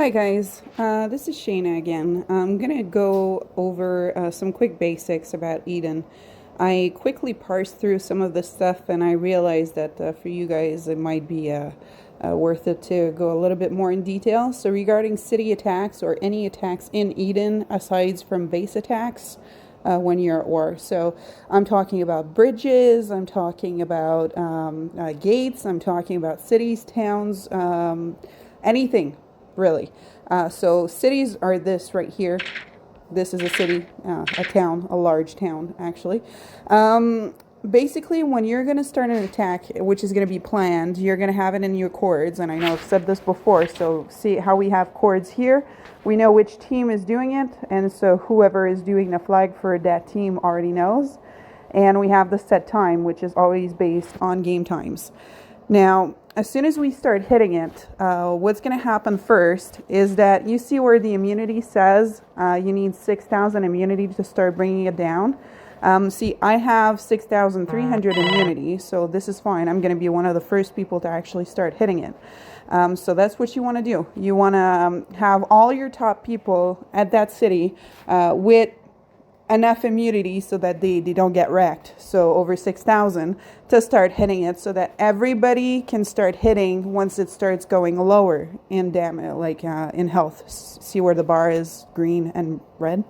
Hi guys, this is Shayna again. I'm gonna go over some quick basics about Eden. I quickly parsed through some of the stuff and I realized that for you guys it might be worth it to go a little bit more in detail. So regarding city attacks or any attacks in Eden aside from base attacks when you're at war. So I'm talking about bridges, I'm talking about gates, I'm talking about cities, towns, anything really. So cities are this right here. This is a city, a town, a large town actually. Basically, when you're going to start an attack, which is going to be planned, you're going to have it in your chords. And I know I've said this before, so see how we have chords here. We know which team is doing it, and so whoever is doing the flag for that team already knows. And we have the set time, which is always based on game times. Now, as soon as we start hitting it, what's going to happen first is that you see where the immunity says you need 6,000 immunity to start bringing it down. See, I have 6,300 immunity, so this is fine. I'm going to be one of the first people to actually start hitting it. So that's what you want to do. You want to have all your top people at that city with enough immunity so that they don't get wrecked. So over 6,000 to start hitting it so that everybody can start hitting once it starts going lower in damage, like in health. See where the bar is green and red?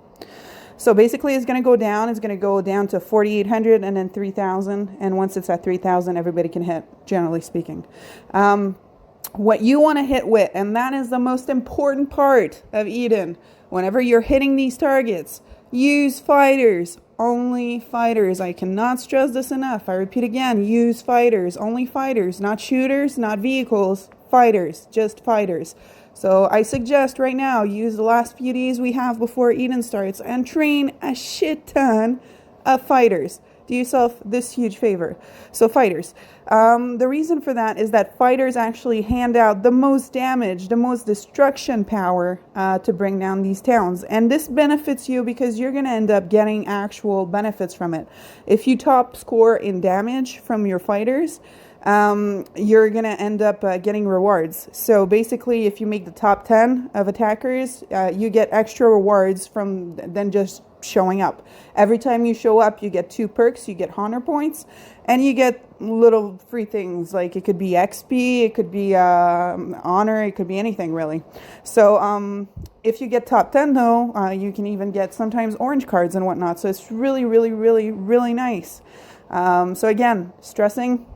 So basically it's going to go down. It's going to go down to 4,800 and then 3,000. And once it's at 3,000, everybody can hit, generally speaking. What you want to hit with, and that is the most important part of Eden, whenever you're hitting these targets, use fighters, only fighters. I cannot stress this enough. I repeat again, use fighters, only fighters, not shooters, not vehicles, fighters, just fighters. So I suggest right now, use the last few days we have before Eden starts and train a shit ton of fighters. Do yourself this huge favor. So fighters. The reason for that is that fighters actually hand out the most damage, the most destruction power to bring down these towns. And this benefits you because you're going to end up getting actual benefits from it. If you top score in damage from your fighters, you're going to end up getting rewards. So basically, if you make the top 10 of attackers, you get extra rewards from than just showing up. Every time you show up, you get 2 perks, you get honor points, and you get little free things, like it could be XP, it could be honor, it could be anything really. So if you get top 10 though, you can even get sometimes orange cards and whatnot. So it's really, really, really, really nice. So again, stressing,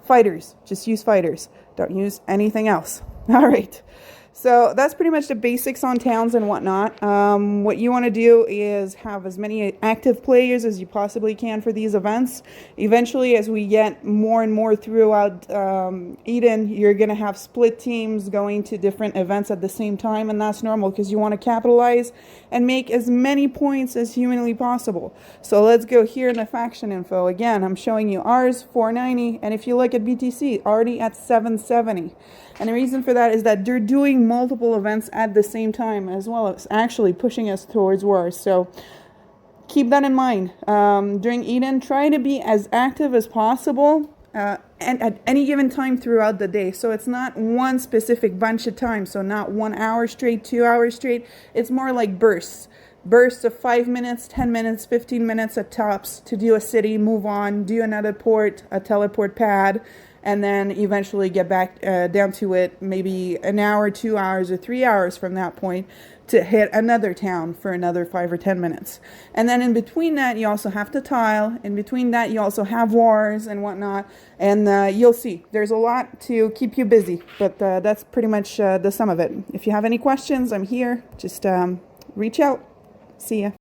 fighters, just use fighters. Don't use anything else. All right. So that's pretty much the basics on towns and whatnot. What you want to do is have as many active players as you possibly can for these events. Eventually, as we get more and more throughout Eden, you're going to have split teams going to different events at the same time, and that's normal because you want to capitalize and make as many points as humanly possible. So let's go here in the faction info. Again, I'm showing you ours, 490, and if you look at BTC, already at 770. And the reason for that is that they're doing multiple events at the same time, as well as actually pushing us towards wars. So keep that in mind. During Eden, try to be as active as possible and at any given time throughout the day. So it's not one specific bunch of time. So not 1 hour straight, 2 hours straight. It's more like bursts. Bursts of 5 minutes, 10 minutes, 15 minutes at tops to do a city, move on, do another port, a teleport pad, and then eventually get back down to it maybe an hour, 2 hours, or 3 hours from that point to hit another town for another 5 or 10 minutes. And then in between that, you also have to tile. In between that, you also have wars and whatnot. And you'll see, there's a lot to keep you busy. But that's pretty much the sum of it. If you have any questions, I'm here. Just reach out. See ya.